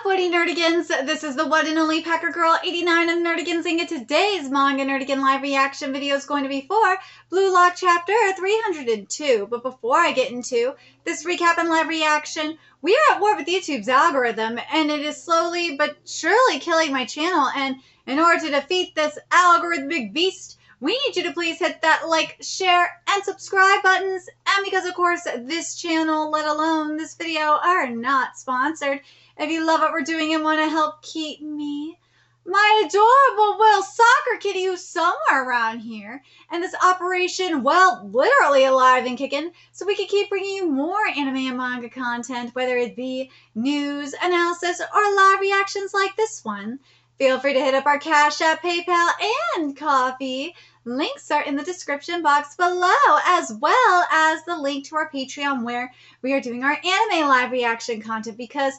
up, Woody Nerdigans? This is the one and only Packer Girl 89 of Nerdigans, and today's Manga Nerdigan live reaction video is going to be for Blue Lock Chapter 302. But before I get into this recap and live reaction, we are at war with YouTube's algorithm, and it is slowly but surely killing my channel. And in order to defeat this algorithmic beast, we need you to please hit that like, share, and subscribe buttons. And because, of course, this channel, let alone this video, are not sponsored, if you love what we're doing and want to help keep me, my adorable Will soccer kitty who's somewhere around here, and this operation, well, literally alive and kicking, so we can keep bringing you more anime and manga content, whether it be news, analysis, or live reactions like this one. Feel free to hit up our Cash App, PayPal, and Coffee. Links are in the description box below, as well as the link to our Patreon where we are doing our anime live reaction content, because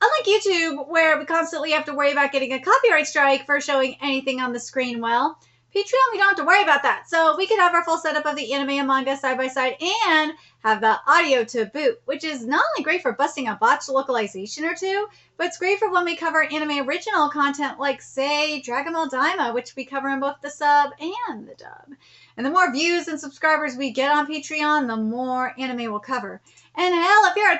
unlike YouTube, where we constantly have to worry about getting a copyright strike for showing anything on the screen, well, Patreon, we don't have to worry about that. So we can have our full setup of the anime and manga side by side and have the audio to boot, which is not only great for busting a botched localization or two, but it's great for when we cover anime original content like, say, Dragon Ball Daima, which we cover in both the sub and the dub. And the more views and subscribers we get on Patreon, the more anime we'll cover. And hell, if you're a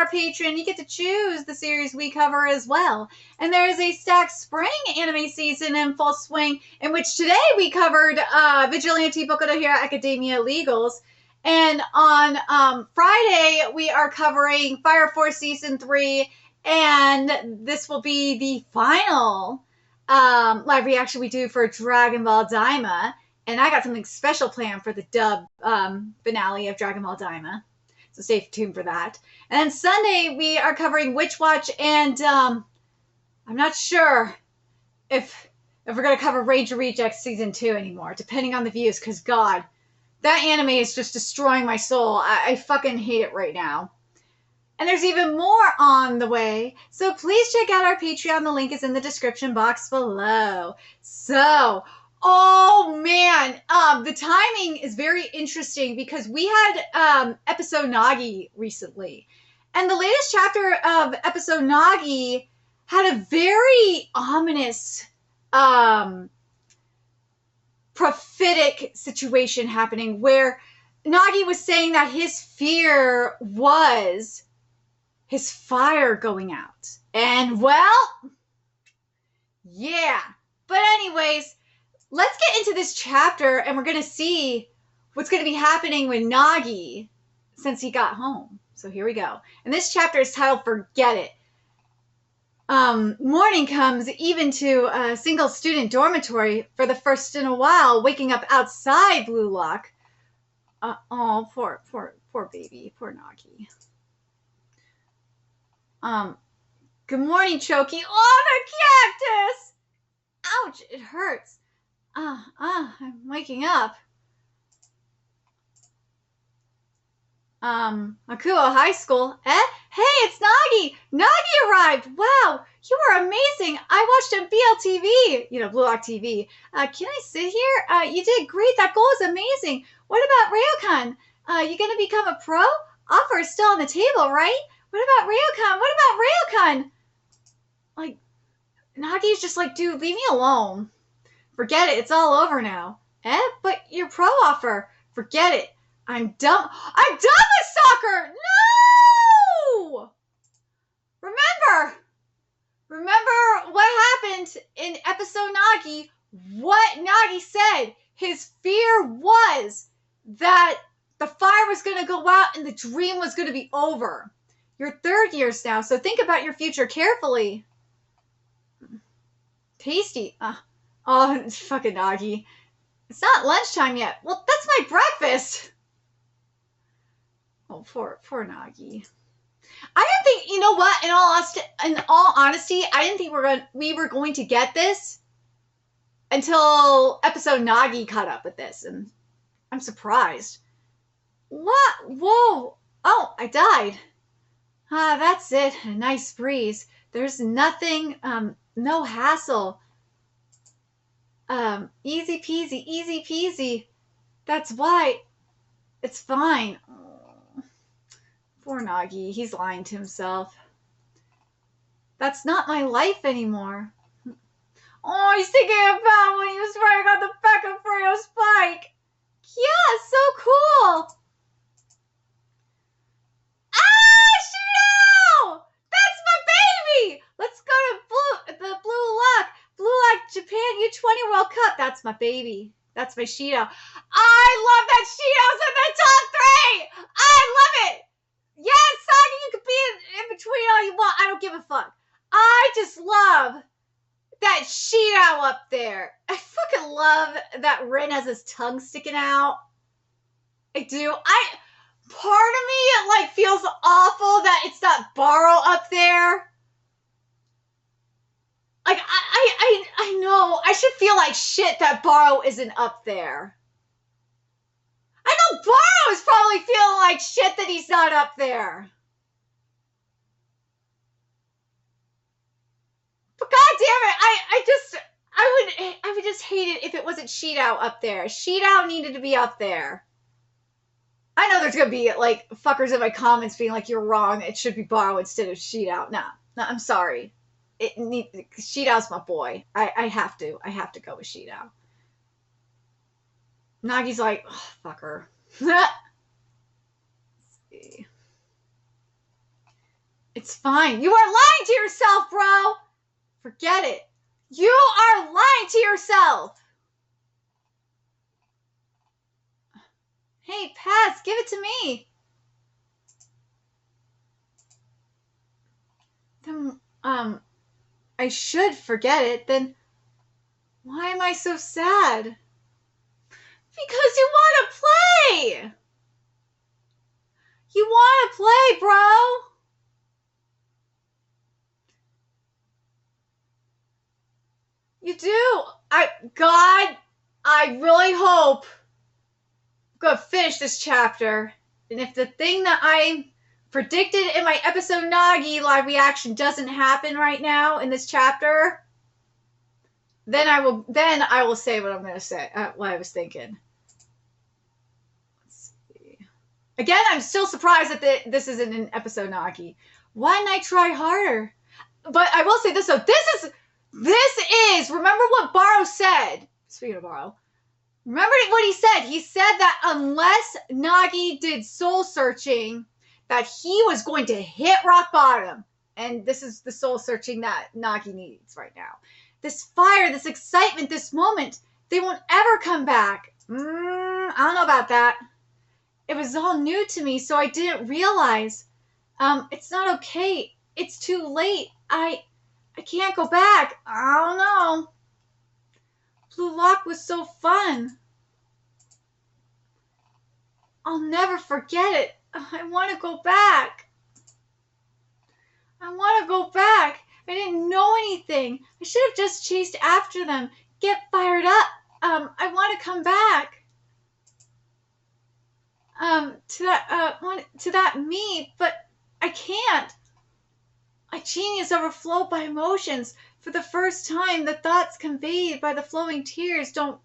$10 patron, you get to choose the series we cover as well. And there is a stacked spring anime season in full swing, in which today we covered Vigilante Boku no Hero Academia Legals. And on Friday, we are covering Fire Force Season 3, and this will be the final live reaction we do for Dragon Ball Daima. And I got something special planned for the dub finale of Dragon Ball Daima. So stay tuned for that. And then Sunday, we are covering Witch Watch, and I'm not sure if we're going to cover Ranger Rejects Season 2 anymore, depending on the views, because God, that anime is just destroying my soul. I fucking hate it right now. And there's even more on the way, so please check out our Patreon. The link is in the description box below. So, oh man, the timing is very interesting because we had episode Nagi recently. And the latest chapter of episode Nagi had a very ominous, prophetic situation happening where Nagi was saying that his fear was his fire going out. And well, yeah. But anyways, let's get into this chapter, and we're going to see what's going to be happening with Nagi since he got home. So here we go. And this chapter is titled Forget It. Morning comes even to a single student dormitory for the first in a while, waking up outside Blue Lock. Oh, poor baby, poor Nagi. Good morning, Choki. Oh, the cactus! Ouch, it hurts. I'm waking up. Akuo High School. Hey, it's Nagi! Nagi arrived! Wow, you were amazing! I watched on BLTV, Blue Lock TV. Can I sit here? You did great, that goal is amazing. What about Ryokan? You gonna become a pro? Offer is still on the table, right? What about Ryokan? What about Ryokan? Like, Nagi's just like, dude, leave me alone. Forget it, it's all over now. But your pro offer. Forget it. I'm done. I'm done with soccer! No! Remember what happened in episode Nagi? What Nagi said. His fear was that the fire was going to go out and the dream was going to be over. You're third years now, so think about your future carefully. Tasty. Oh, it's fucking Nagi. It's not lunchtime yet. Well, that's my breakfast. Oh, poor Nagi. I didn't think, you know what? In all honesty, I didn't think we were going to get this until episode Nagi caught up with this, and I'm surprised. What? Whoa! Oh, I died. That's it. A nice breeze. There's nothing. No hassle. Easy peasy, easy peasy. That's why. It's fine. Oh, poor Nagi. He's lying to himself. That's not my life anymore. Oh, he's thinking about when he was riding on the back of Freyo's bike. Yeah, so cool. Ah, Shino! That's my baby! Let's go to the Blue Lock. Blue Lock Japan U20 World Cup. That's my baby. That's my Shino. I love that Shino's in the top 3! I love it! Yes, Sagi, you can be in between all you want. I don't give a fuck. I just love that Shino up there. I fucking love that Rin has his tongue sticking out. I do. Part of me, it like feels awful that it's not Baro up there. Like, I know. I should feel like shit that Baro isn't up there. I know Baro is probably feeling like shit that he's not up there. But god damn it, I would just hate it if it wasn't Shidao up there. Shidao needed to be up there. I know there's gonna be like fuckers in my comments being like, you're wrong, it should be Baro instead of Shidao. No, I'm sorry. Shidao's my boy. I have to go with Shidao. Nagi's like, oh, fuck her. Let's see. It's fine. You are lying to yourself, bro. Forget it. You are lying to yourself. Hey, Paz, give it to me. Then, I should forget it. Then why am I so sad? Because you want to play. You want to play, bro. You do. God, I really hope I'm going to finish this chapter. And if the thing that I predicted in my episode Nagi live reaction doesn't happen right now in this chapter, then I will say what I'm going to say, what I was thinking. Let's see. Again, I'm still surprised that this isn't an episode Nagi. Why didn't I try harder? But I will say this though, this is, remember what Baro said, speaking of Baro, remember what he said? He said that unless Nagi did soul searching, that he was going to hit rock bottom. And this is the soul searching that Nagi needs right now. This fire, this excitement, this moment, they won't ever come back. I don't know about that. It was all new to me, so I didn't realize. It's not okay. It's too late. I can't go back. I don't know. Blue Lock was so fun. I'll never forget it. I want to go back. I want to go back. I didn't know anything. I should have just chased after them. Get fired up. I want to come back. To that me, but I can't. My genius overflowed by emotions. For the first time, the thoughts conveyed by the flowing tears don't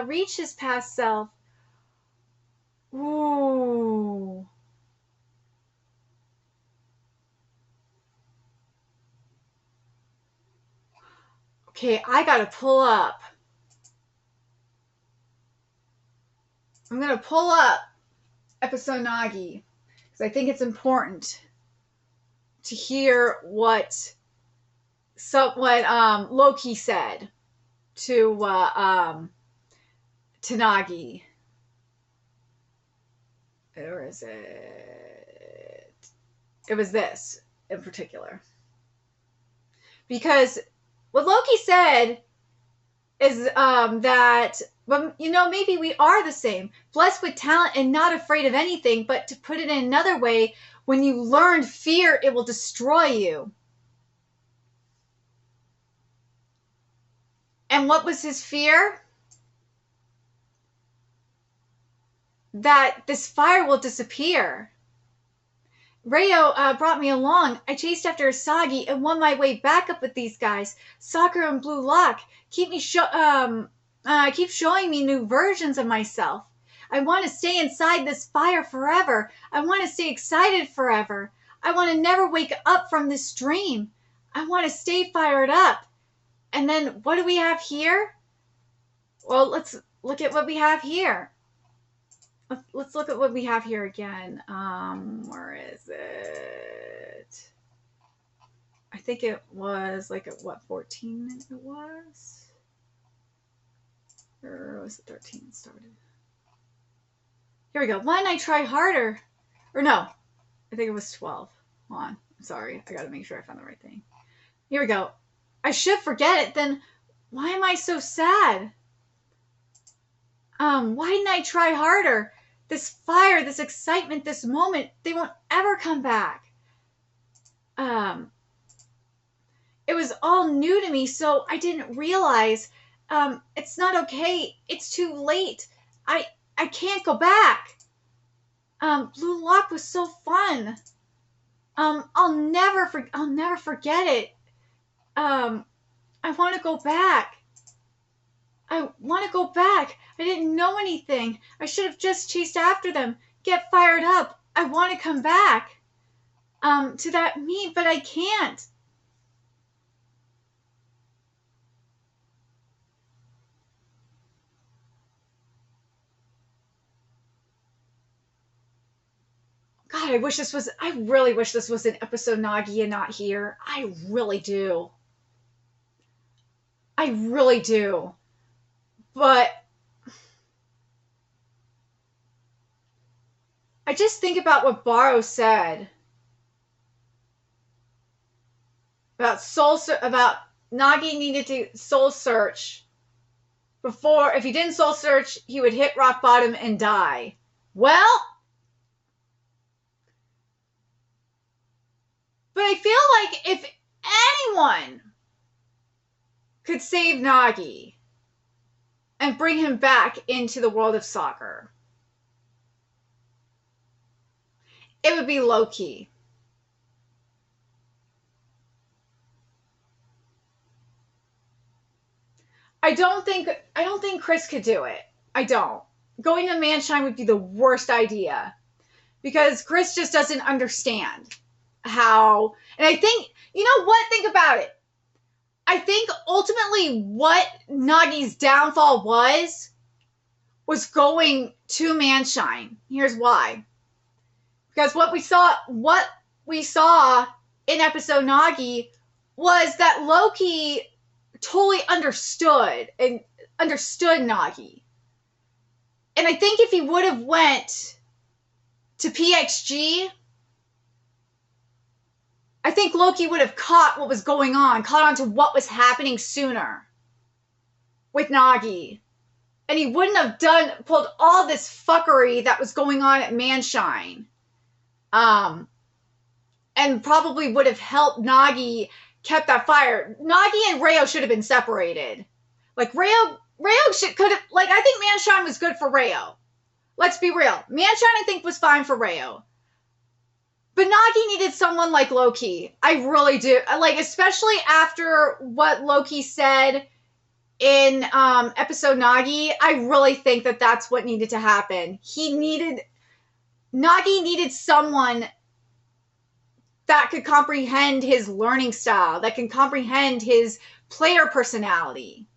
reach his past self. Ooh. Okay, I gotta pull up. I'm gonna pull up episode Nagi because I think it's important to hear what Loki said to Nagi. Or is it? It was this in particular. Because what Loki said is that, but maybe we are the same, blessed with talent and not afraid of anything. But to put it in another way, when you learn fear, it will destroy you. And what was his fear? That this fire will disappear. Rayo brought me along. I chased after Asagi and won my way back up with these guys. Sakura and Blue Lock keep showing me new versions of myself. I want to stay inside this fire forever. I want to stay excited forever. I want to never wake up from this dream. I want to stay fired up. And then what do we have here? Well, let's look at what we have here. Let's look at what we have here again. Where is it? I think it was like at what, 14 it was? Or was it 13 it started? Here we go. Why didn't I try harder? Or no, I think it was 12. Hold on. I'm sorry. I got to make sure I found the right thing. Here we go. I should forget it. Then why am I so sad? Why didn't I try harder? This fire, this excitement, this moment, they won't ever come back. It was all new to me, so I didn't realize. It's not okay. It's too late. I can't go back. Blue Lock was so fun. I'll never forget it. I want to go back. I want to go back. I didn't know anything. I should have just chased after them. Get fired up. I want to come back. To that me, but I can't. God, I really wish this was in episode Nagi and not here. I really do. I really do. But I just think about what Baro said about Nagi needed to soul search before. If he didn't soul search, he would hit rock bottom and die. Well, but I feel like if anyone could save Nagi and bring him back into the world of soccer, it would be Loki. I don't think Chris could do it. I don't. Going to Manshine would be the worst idea because Chris just doesn't understand how. And I think, you know what? Think about it. I think ultimately what Nagi's downfall was going to Manshine. Here's why. Because what we saw in episode Nagi was that Loki totally understood Nagi. And I think if he would have went to PXG, I think Loki would have caught what was going on, caught on to what was happening sooner with Nagi. And he wouldn't have pulled all this fuckery that was going on at Manshine. And probably would have helped Nagi kept that fire. Nagi and Rayo should have been separated. Like Rayo could have, like, I think Manshine was good for Rayo. Let's be real. Manshine, I think, was fine for Rayo. But Nagi needed someone like Loki. I really do. Like, especially after what Loki said in episode Nagi, I really think that that's what needed to happen. Nagi needed someone that could comprehend his learning style, that can comprehend his player personality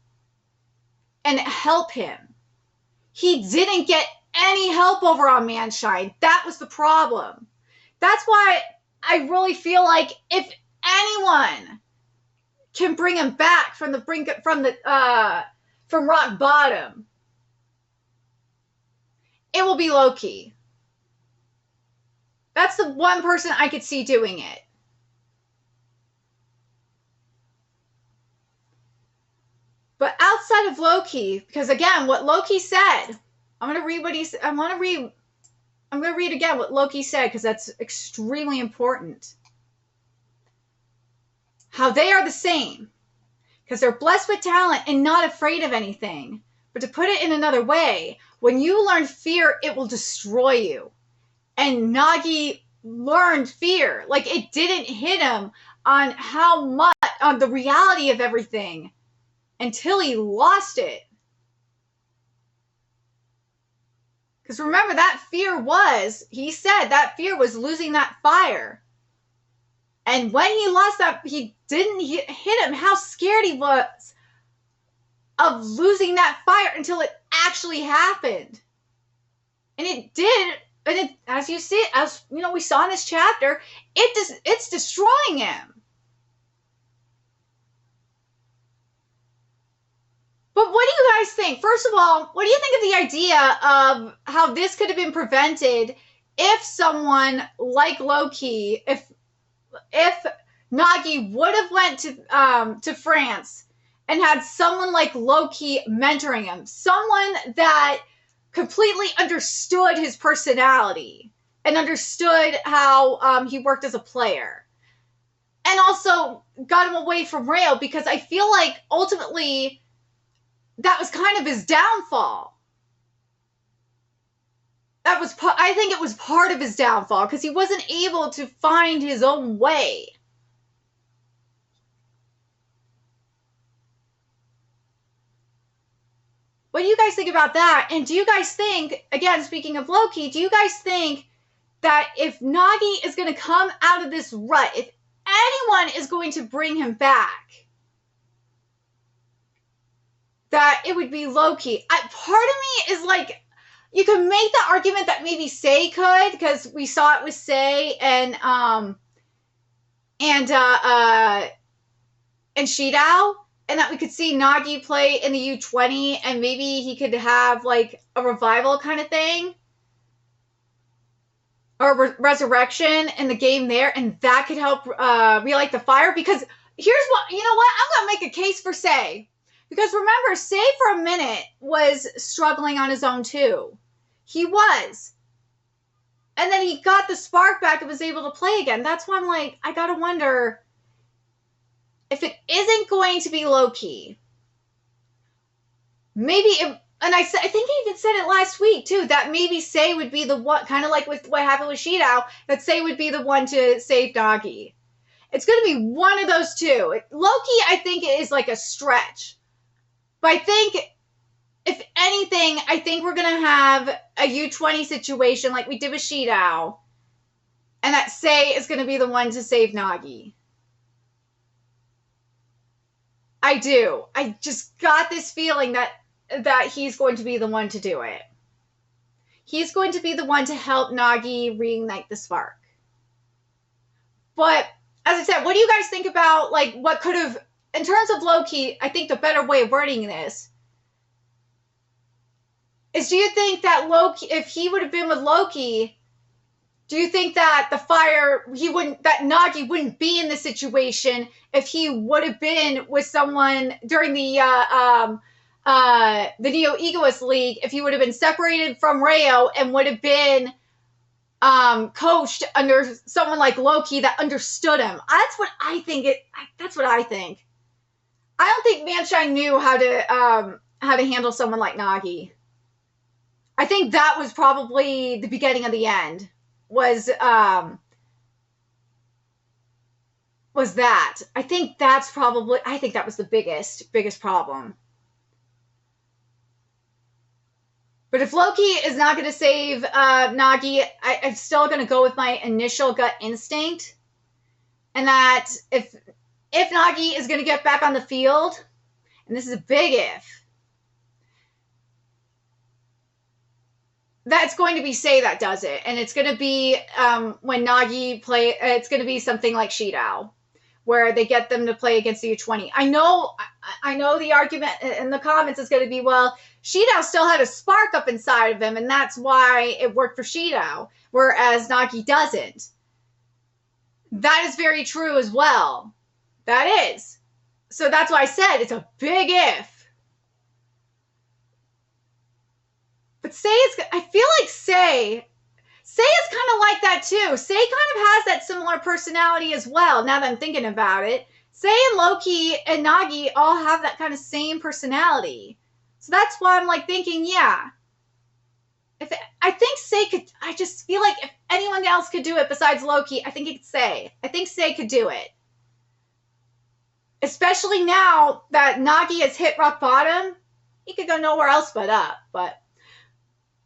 and help him. He didn't get any help over on Manshine. That was the problem. That's why I really feel like if anyone can bring him back from rock bottom, it will be Loki. That's the one person I could see doing it. But outside of Loki, because again, what Loki said, I'm going to read again what Loki said because that's extremely important. How they are the same. Because they're blessed with talent and not afraid of anything. But to put it in another way, when you learn fear, it will destroy you. And Nagi learned fear. Like, it didn't hit him on on the reality of everything until he lost it. Because remember, he said that fear was losing that fire. And when he lost that, he didn't hit him, how scared he was of losing that fire until it actually happened. And it did. And it, as you see, as you know, we saw in this chapter, it's destroying him. But what do you guys think? First of all, what do you think of the idea of how this could have been prevented if someone like Loki, if Nagi would have went to France and had someone like Loki mentoring him, someone that completely understood his personality and understood how he worked as a player, and also got him away from Rayo, because I feel like ultimately that was kind of his downfall. I think it was part of his downfall, because he wasn't able to find his own way. What do you guys think about that? And do you guys think, again, speaking of Loki, do you guys think that if Nagi is going to come out of this rut, if anyone is going to bring him back, that it would be Loki? Part of me is like, you could make the argument that maybe Sei could, because we saw it with Sei and Shidao, and that we could see Nagi play in the U20, and maybe he could have like a revival kind of thing, or resurrection in the game there, and that could help relight the fire. Because here's what, you know what, I'm gonna make a case for Sei. Because remember, Sei for a minute was struggling on his own too. He was. And then he got the spark back and was able to play again. That's why I'm like, I gotta wonder if it isn't going to be Loki. Maybe, and I think he even said it last week too, that maybe Sei would be the one, kind of like with what happened with Shidao, that Sei would be the one to save Nagi. It's going to be one of those two. Loki, I think, is like a stretch. But I think, if anything, I think we're going to have a U20 situation like we did with Shidao, and that Sei is going to be the one to save Nagi. I do. I just got this feeling that he's going to be the one to do it. He's going to be the one to help Nagi reignite the spark. But, as I said, what do you guys think about, like, what could have, in terms of Loki, I think the better way of wording this is, do you think that Loki, if he would have been with Loki, do you think that that Nagi wouldn't be in the situation if he would have been with someone during the Neo Egoist League, if he would have been separated from Rayo and would have been coached under someone like Loki that understood him? That's what I think. That's what I think. I don't think Manshine knew how to handle someone like Nagi. I think that was probably the beginning of the end. Was that. I think that was the biggest problem. But if Loki is not going to save Nagi, I'm still going to go with my initial gut instinct. And that if Nagi is going to get back on the field, and this is a big if, that's going to be Sei that does it. And it's going to be when Nagi it's going to be something like Shidao, where they get them to play against the U20. I know the argument in the comments is going to be, well, Shidao still had a spark up inside of him, and that's why it worked for Shidao, whereas Nagi doesn't. That is very true as well. That is. So that's why I said it's a big if. But I feel like Sei is kind of like that too. Sei kind of has that similar personality as well, now that I'm thinking about it. Sei and Loki and Nagi all have that kind of same personality. So that's why I'm like thinking, yeah. I think Sei could, I just feel like if anyone else could do it besides Loki, I think it's Sei. I think Sei could do it. Especially now that Nagi has hit rock bottom, he could go nowhere else but up. But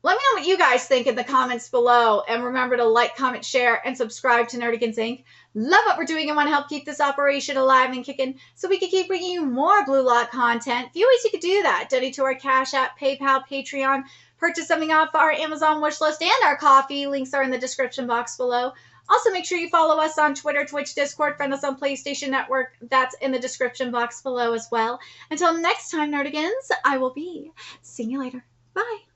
Let me know what you guys think in the comments below, and remember to like, comment, share, and subscribe to Nerdigans Inc. Love what we're doing and want to help keep this operation alive and kicking so we can keep bringing you more Blue Lock content. Few ways you could do that. Donate to our Cash App, PayPal, Patreon, purchase something off our Amazon wish list and our coffee. Links are in the description box below. Also, make sure you follow us on Twitter, Twitch, Discord, friend us on PlayStation Network. That's in the description box below as well. Until next time, Nerdigans, I will be seeing you later. Bye.